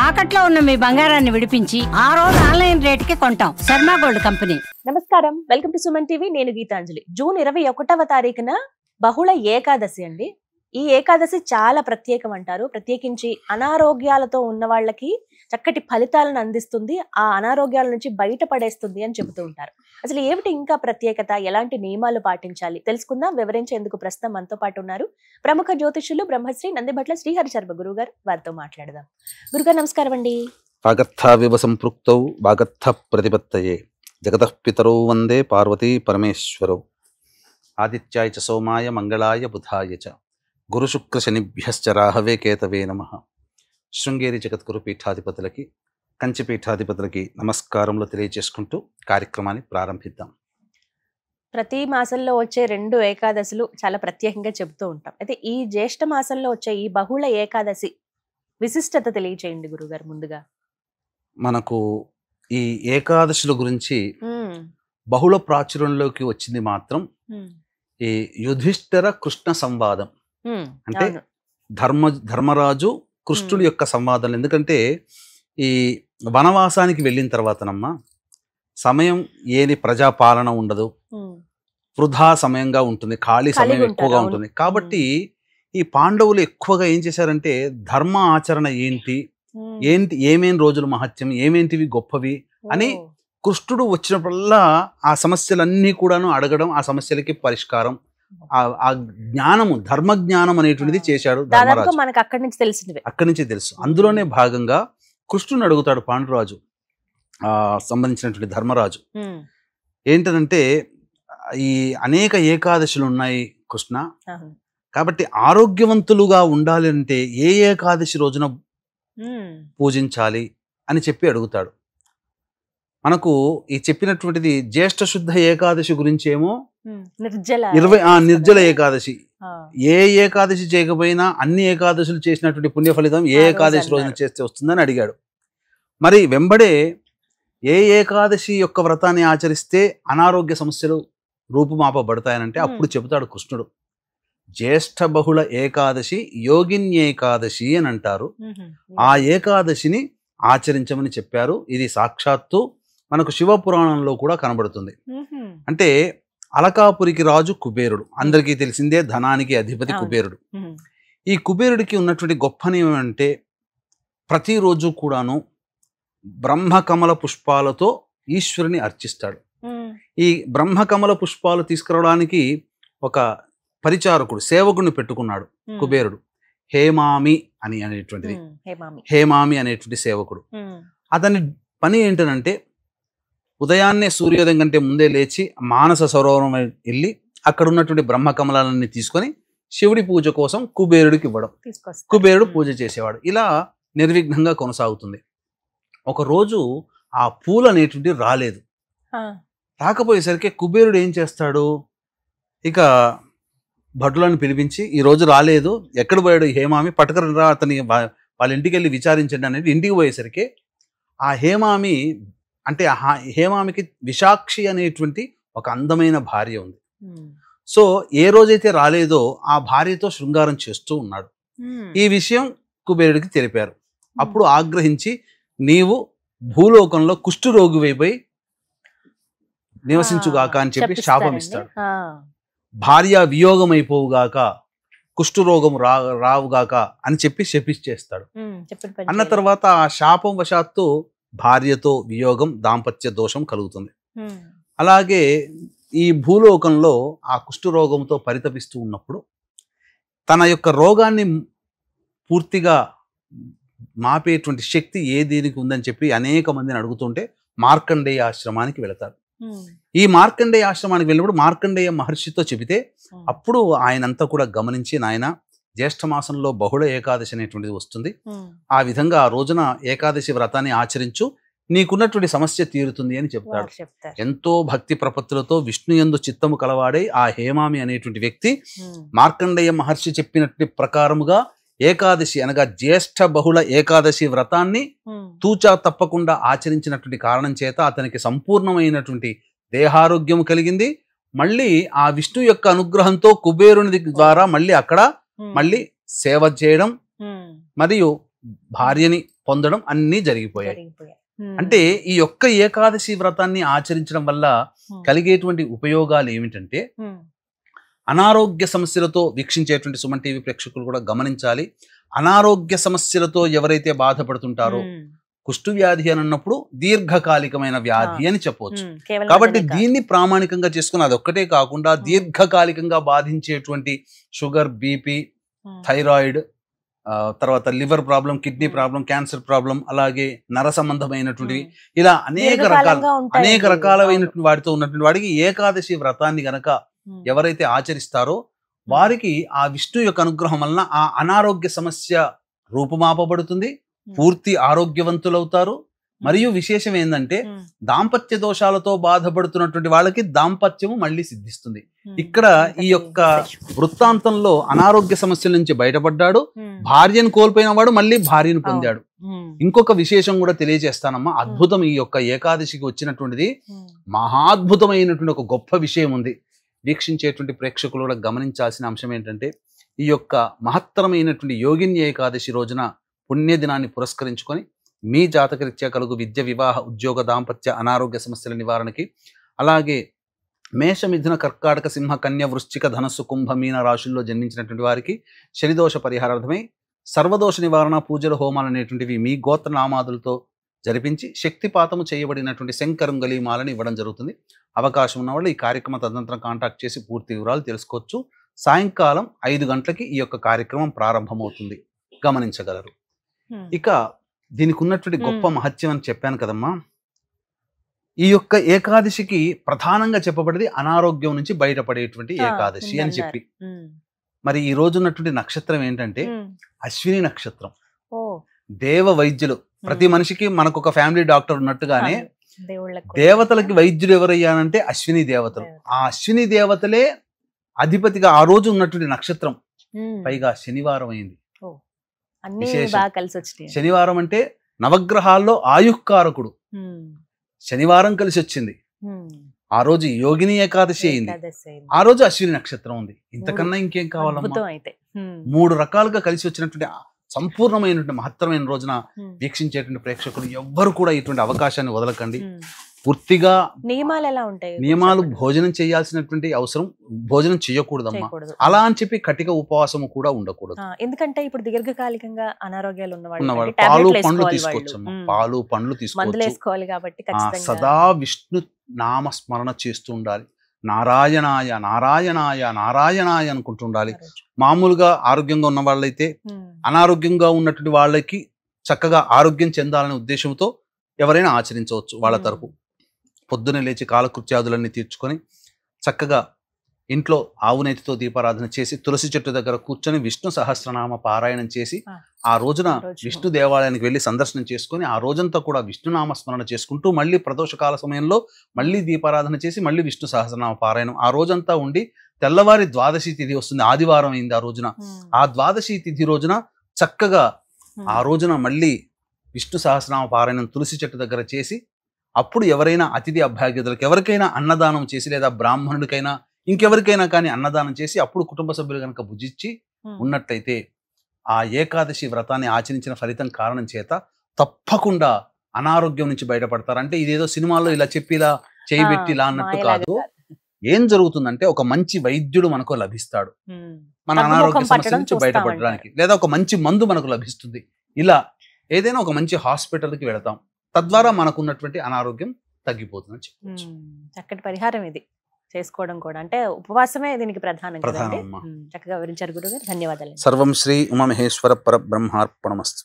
తాకట్లో ఉన్న మీ బంగారాన్ని విడిపించి ఆ రోజు ఆన్లైన్ రేటుకి కొంటాం. Sharma gold company. నమస్కారం, వెల్కమ్ టు సుమన్ టీవీ. నేను గీతాంజలి. జూన్ 21వ తారీఖున బహుళ ఏకాదశి అండి. ఈ ఏకాదశి చాలా ప్రత్యేకం అంటారు. ప్రత్యేకించి అనారోగ్యాలతో ఉన్న వాళ్ళకి చక్కటి ఫలితాలను అందిస్తుంది, ఆ అనారోగ్యాల నుంచి బయటపడేస్తుంది అని చెబుతూ ఉంటారు. అసలు ఏమిటి ఇంకా ప్రత్యేకత, ఎలాంటి నియమాలు పాటించాలి తెలుసుకుందాం. వివరించేందుకు ప్రస్తుతం మనతో పాటు ఉన్నారు ప్రముఖ జ్యోతిష్యులు బ్రహ్మశ్రీ నందిభట్ల శ్రీహరి శర్మ గురువు గారు. వారితో మాట్లాడదాం. గురుగారు నమస్కారం అండి. వాగర్థావివ సంపృక్తౌ వాగర్థ ప్రతిపత్తయే జగతః పితరౌ వందే పార్వతీ పరమేశ్వరౌ. ఆదిత్యాయ చ సోమాయ మంగళాయ బుధాయ చ గురు శుక్ర శనిభ్యశ్చ రాహవే కేతవే నమః. శృంగేరి జగద్గురు పీఠాధిపతులకి, కంచి పీఠాధిపతులకి నమస్కారములు తెలియజేసుకుంటూ కార్యక్రమాన్ని ప్రారంభిద్దాం. ప్రతి మాసంలో వచ్చే 2 ఏకాదశులు చాలా ప్రత్యేకంగా చెబుతూ ఉంటాం. అయితే ఈ జ్యేష్ఠ మాసంలో వచ్చే ఈ బహుళ ఏకాదశి విశిష్టత తెలియచేయండి గురుగారు. ముందుగా మనకు ఈ ఏకాదశుల గురించి బహుళ ప్రాచుర్యంలోకి వచ్చింది మాత్రం ఈ యుధిష్ఠిర కృష్ణ సంవాదం. అంటే ధర్మరాజు కృష్ణుడి యొక్క సంవాదం. ఎందుకంటే ఈ వనవాసానికి వెళ్ళిన తర్వాతనమ్మా సమయం ఏది ప్రజాపాలన ఉండదు, వృధా సమయంగా ఉంటుంది, ఖాళీ సమయం ఎక్కువగా ఉంటుంది. కాబట్టి ఈ పాండవులు ఎక్కువగా ఏం చేశారంటే ధర్మ ఆచరణ ఏంటి, ఏమేం రోజులు మహత్యం, ఏమేంటివి గొప్పవి అని కృష్ణుడు వచ్చినప్పుడల్లా ఆ సమస్యలన్నీ కూడాను అడగడం, ఆ సమస్యలకి పరిష్కారం, ఆ జ్ఞానము, ధర్మ జ్ఞానం అనేటువంటిది చేశాడు ధర్మరాజు. మనకు అక్కడి నుంచి తెలుసు. అందులోనే భాగంగా కృష్ణుని అడుగుతాడు పాండురాజు సంబంధించినటువంటి ధర్మరాజు. ఏంటంటే ఈ అనేక ఏకాదశులు ఉన్నాయి కృష్ణ, కాబట్టి ఆరోగ్యవంతులుగా ఉండాలి అంటే ఏ ఏకాదశి రోజున పూజించాలి అని చెప్పి అడుగుతాడు. మనకు ఈ చెప్పినటువంటిది జ్యేష్ఠ శుద్ధ ఏకాదశి గురించి ఏమో నిర్జల ఏకాదశి. ఏ ఏకాదశి చేయకపోయినా అన్ని ఏకాదశులు చేసినటువంటి పుణ్య ఫలితం ఏ ఏకాదశి రోజున చేస్తే వస్తుందని అడిగాడు. మరి వెంబడే ఏ ఏకాదశి యొక్క వ్రతాన్ని ఆచరిస్తే అనారోగ్య సమస్యలు రూపుమాపబడతాయనంటే అప్పుడు చెబుతాడు కృష్ణుడు, జ్యేష్ఠ బహుళ ఏకాదశి యోగిన్యేకాదశి అని అంటారు. ఆ ఏకాదశిని ఆచరించమని చెప్పారు. ఇది సాక్షాత్తు మనకు శివపురాణంలో కూడా కనబడుతుంది. అంటే అలకాపురికి రాజు కుబేరుడు, అందరికీ తెలిసిందే, ధనానికి అధిపతి కుబేరుడు. ఈ కుబేరుడికి ఉన్నటువంటి గొప్పని ఏమంటే ప్రతిరోజు కూడాను బ్రహ్మకమల పుష్పాలతో ఈశ్వరుని అర్చిస్తాడు. ఈ బ్రహ్మకమల పుష్పాలు తీసుకురావడానికి ఒక పరిచారకుడు, సేవకుడిని పెట్టుకున్నాడు కుబేరుడు. హేమామి అనేటువంటి సేవకుడు. అతని పని ఏంటంటే ఉదయాన్నే సూర్యోదయం కంటే ముందే లేచి మానస సరోవరం వెళ్ళి అక్కడ ఉన్నటువంటి బ్రహ్మకమలాలన్నీ తీసుకొని శివుడి పూజ కోసం కుబేరుడికి ఇవ్వడం, కుబేరుడు పూజ చేసేవాడు. ఇలా నిర్విఘ్నంగా కొనసాగుతుంది. ఒకరోజు ఆ పూలు అనేటువంటి రాలేదు. రాకపోయేసరికి కుబేరుడు ఏం చేస్తాడు, ఇక భటులను పిలిపించి ఈ రోజు రాలేదు, ఎక్కడ పోయాడు హేమామి, పట్టుకరా అతని వాళ్ళ ఇంటికి వెళ్ళి విచారించండి అనేది. ఇంటికి పోయేసరికి ఆ హేమామి అంటే హేమామికి విశాక్షి అనేటువంటి ఒక అందమైన భార్య ఉంది. సో ఏ రోజైతే రాలేదో ఆ భార్యతో శృంగారం చేస్తూ ఉన్నాడు. ఈ విషయం కుబేరుడికి తెలిపారు. అప్పుడు ఆగ్రహించి నీవు భూలోకంలో కుష్ఠరోగి వైపోయి నివసించుగాక అని చెప్పి శాపం ఇస్తాడు. భార్య వియోగం అయిపోవుగాక, కుష్ఠరోగం రావుగాక అని చెప్పి శపిచ్చేస్తాడు. అన్న తర్వాత ఆ శాపం వశాత్తు భార్యతో వియోగం, దాంపత్య దోషం కలుగుతుంది. అలాగే ఈ భూలోకంలో ఆ కుష్ఠరోగంతో పరితపిస్తూ ఉన్నప్పుడు తన యొక్క రోగాన్ని పూర్తిగా మాపేటువంటి శక్తి ఏ దీనికి ఉందని చెప్పి అనేక మందిని అడుగుతుంటే మార్కండేయ ఆశ్రమానికి వెళతాడు. ఈ మార్కండేయ ఆశ్రమానికి వెళ్ళినప్పుడు మార్కండేయ మహర్షితో చెబితే అప్పుడు ఆయనంతా కూడా గమనించి, నాయన జ్యేష్ఠ మాసంలో బహుళ ఏకాదశి అనేటువంటిది వస్తుంది, ఆ విధంగా ఆ రోజున ఏకాదశి వ్రతాన్ని ఆచరించు, నీకున్నటువంటి సమస్య తీరుతుంది అని చెప్తాడు. ఎంతో భక్తి ప్రపత్తులతో విష్ణు యందు చిత్తము కలవాడై ఆ హేమామి అనేటువంటి వ్యక్తి మార్కండేయ మహర్షి చెప్పినటువంటి ప్రకారముగా ఏకాదశి అనగా జ్యేష్ఠ బహుళ ఏకాదశి వ్రతాన్ని తూచా తప్పకుండా ఆచరించినటువంటి కారణం చేత అతనికి సంపూర్ణమైనటువంటి దేహారోగ్యం కలిగింది. మళ్ళీ ఆ విష్ణు యొక్క అనుగ్రహంతో కుబేరుని ద్వారా మళ్ళీ అక్కడ మళ్ళీ సేవ చేయడం మరియు భార్యని పొందడం అన్నీ జరిగిపోయాయి. అంటే ఈ యొక్క ఏకాదశి వ్రతాన్ని ఆచరించడం వల్ల కలిగేటువంటి ఉపయోగాలు ఏమిటంటే, అనారోగ్య సమస్యలతో వీక్షించేటువంటి సుమన్ టీవీ ప్రేక్షకులు కూడా గమనించాలి. అనారోగ్య సమస్యలతో ఎవరైతే బాధపడుతుంటారో, కుష్టు వ్యాధి అని అన్నప్పుడు దీర్ఘకాలికమైన వ్యాధి అని చెప్పవచ్చు. కాబట్టి దీన్ని ప్రామాణికంగా చేసుకుని అదొక్కటే కాకుండా దీర్ఘకాలికంగా బాధించేటువంటి షుగర్, బీపీ, థైరాయిడ్, తర్వాత liver problem, kidney problem, cancer problem, అలాగే నర సంబంధమైనటువంటివి, ఇలా అనేక రకాలైనటువంటి వాటితో ఉన్నటువంటి వాడికి ఏకాదశి వ్రతాన్ని గనక ఎవరైతే ఆచరిస్తారో వారికి ఆ విష్ణు యొక్క అనుగ్రహం వలన ఆ అనారోగ్య సమస్య రూపుమాపబడుతుంది, పూర్తి ఆరోగ్యవంతులవుతారు. మరియు విశేషం ఏంటంటే, దాంపత్య దోషాలతో బాధపడుతున్నటువంటి వాళ్ళకి దాంపత్యము మళ్ళీ సిద్ధిస్తుంది. ఇక్కడ ఈ యొక్క వృత్తాంతంలో అనారోగ్య సమస్యల నుంచి బయటపడ్డాడు, భార్యను కోల్పోయిన వాడు మళ్ళీ భార్యను పొందాడు. ఇంకొక విశేషం కూడా తెలియజేస్తానమ్మా. అద్భుతం ఈ యొక్క ఏకాదశికి వచ్చినటువంటిది మహాద్భుతమైనటువంటి ఒక గొప్ప విషయం ఉంది. వీక్షించేటువంటి ప్రేక్షకులు కూడా గమనించాల్సిన అంశం ఏంటంటే, ఈ యొక్క మహత్తరమైనటువంటి యోగిని ఏకాదశి రోజున పుణ్యదినాన్ని పురస్కరించుకొని మీ జాతకరీత్యా కలుగు విద్య, వివాహ, ఉద్యోగ, దాంపత్య, అనారోగ్య సమస్యల నివారణకి, అలాగే మేష, మిథున, కర్కాటక, సింహ, కన్య, వృశ్చిక, ధనస్సు, కుంభ, మీన రాశుల్లో జన్మించినటువంటి వారికి శనిదోష పరిహారార్థమై సర్వదోష నివారణ పూజలు, హోమాలు అనేటువంటివి మీ గోత్ర నామాదులతో జరిపించి శక్తిపాతము చేయబడినటువంటి శంకరంగలి మాలని ఇవ్వడం జరుగుతుంది. అవకాశం ఉన్న వాళ్ళు ఈ కార్యక్రమం తదనంతరం కాంటాక్ట్ చేసి పూర్తి వివరాలు తెలుసుకోవచ్చు. సాయంకాలం 5 గంటలకి ఈ యొక్క కార్యక్రమం ప్రారంభమవుతుంది, గమనించగలరు. ఇక దీనికి ఉన్నటువంటి గొప్ప మహత్యం అని చెప్పాను కదమ్మా. ఈ యొక్క ఏకాదశికి ప్రధానంగా చెప్పబడింది అనారోగ్యం నుంచి బయటపడేటువంటి ఏకాదశి అని చెప్పి. మరి ఈ రోజు ఉన్నటువంటి నక్షత్రం ఏంటంటే అశ్విని నక్షత్రం. దేవ వైద్యులు, ప్రతి మనిషికి మనకు ఒక ఫ్యామిలీ డాక్టర్ ఉన్నట్టుగానే దేవతలకి వైద్యులు ఎవరయ్యానంటే అశ్విని దేవతలు. ఆ అశ్విని దేవతలే అధిపతిగా ఆ రోజు ఉన్నటువంటి నక్షత్రం, పైగా శనివారం అయింది. శనివారం అంటే నవగ్రహాల్లో ఆయుఃకారకుడు, శనివారం కలిసి వచ్చింది. ఆ రోజు యోగిని ఏకాదశి అయింది, ఆ రోజు అశ్విని నక్షత్రం ఉంది. ఇంతకన్నా ఇంకేం కావాలమ్మా? 3 రకాలుగా కలిసి వచ్చినటువంటి సంపూర్ణమైనటువంటి మహత్తరమైన రోజున వీక్షించేటువంటి ప్రేక్షకులు ఎవ్వరు కూడా ఇటువంటి అవకాశాన్ని వదలకండి. పూర్తిగా నియమాలు ఎలా ఉంటాయి? నియమాలు, భోజనం చేయాల్సినటువంటి అవసరం, భోజనం చేయకూడదమ్మా. అలా అని చెప్పి కటిక ఉపవాసము కూడా ఉండకూడదు. ఎందుకంటే ఇప్పుడు దీర్ఘకాలికంగా అనారోగ్యాలు ఉన్నవాళ్ళు పాలు పండ్లు తీసుకోవచ్చమ్మా. పాలు పండ్లు తీసుకోవాలి కాబట్టి సదా విష్ణు నామ స్మరణ చేస్తూ ఉండాలి. నారాయణాయ నారాయణాయ నారాయణాయ అనుకుంటూ ఉండాలి. మామూలుగా ఆరోగ్యంగా ఉన్న వాళ్ళైతే అనారోగ్యంగా ఉన్నటువంటి వాళ్ళకి చక్కగా ఆరోగ్యం చెందాలనే ఉద్దేశంతో ఎవరైనా ఆచరించవచ్చు వాళ్ళ తరపు. పొద్దున లేచి కాలకృత్యాదులన్నీ తీర్చుకొని చక్కగా ఇంట్లో ఆవునేతితో దీపారాధన చేసి తులసి చెట్టు దగ్గర కూర్చొని విష్ణు సహస్రనామ పారాయణం చేసి ఆ రోజున విష్ణు దేవాలయానికి వెళ్ళి సందర్శనం చేసుకొని ఆ రోజంతా కూడా విష్ణునామ స్మరణ చేసుకుంటూ మళ్ళీ ప్రదోషకాల సమయంలో మళ్ళీ దీపారాధన చేసి మళ్ళీ విష్ణు సహస్రనామ పారాయణం ఆ రోజంతా ఉండి తెల్లవారి ద్వాదశి తిథి వస్తుంది. ఆదివారం అయింది ఆ రోజున. ఆ ద్వాదశి తిథి రోజున చక్కగా ఆ రోజున మళ్ళీ విష్ణు సహస్రనామ పారాయణం తులసి చెట్టు దగ్గర చేసి అప్పుడు ఎవరైనా అతిథి అభ్యాగతులకు ఎవరికైనా అన్నదానం చేసి, లేదా బ్రాహ్మణుడికైనా ఇంకెవరికైనా కానీ అన్నదానం చేసి అప్పుడు కుటుంబ సభ్యులు కనుక భుజించి ఉన్నట్లయితే ఆ ఏకాదశి వ్రతాన్ని ఆచరించిన ఫలితం కారణం చేత తప్పకుండా అనారోగ్యం నుంచి బయటపడతారు. అంటే ఇదేదో సినిమాల్లో ఇలా చెప్పి ఇలా చేయబెట్టి ఇలా అన్నట్టు కాదు. ఏం జరుగుతుందంటే ఒక మంచి వైద్యుడు మనకు లభిస్తాడు మన అనారోగ్య సమస్య నుంచి బయటపడడానికి, లేదా ఒక మంచి మందు మనకు లభిస్తుంది. ఇలా ఏదైనా ఒక మంచి హాస్పిటల్కి వెళతాం, తద్వారా మనకున్నటువంటి అనారోగ్యం తగ్గిపోతుందని చెప్పవచ్చు. చక్కటి పరిహారం ఇది చేసుకోవడం కూడా. అంటే ఉపవాసమే దీనికి ప్రధానం. చక్కగా వివరించారు గురుగారు, ధన్యవాదాలు. సర్వం శ్రీ ఉమామహేశ్వర పరబ్రహ్మార్పణమస్తు.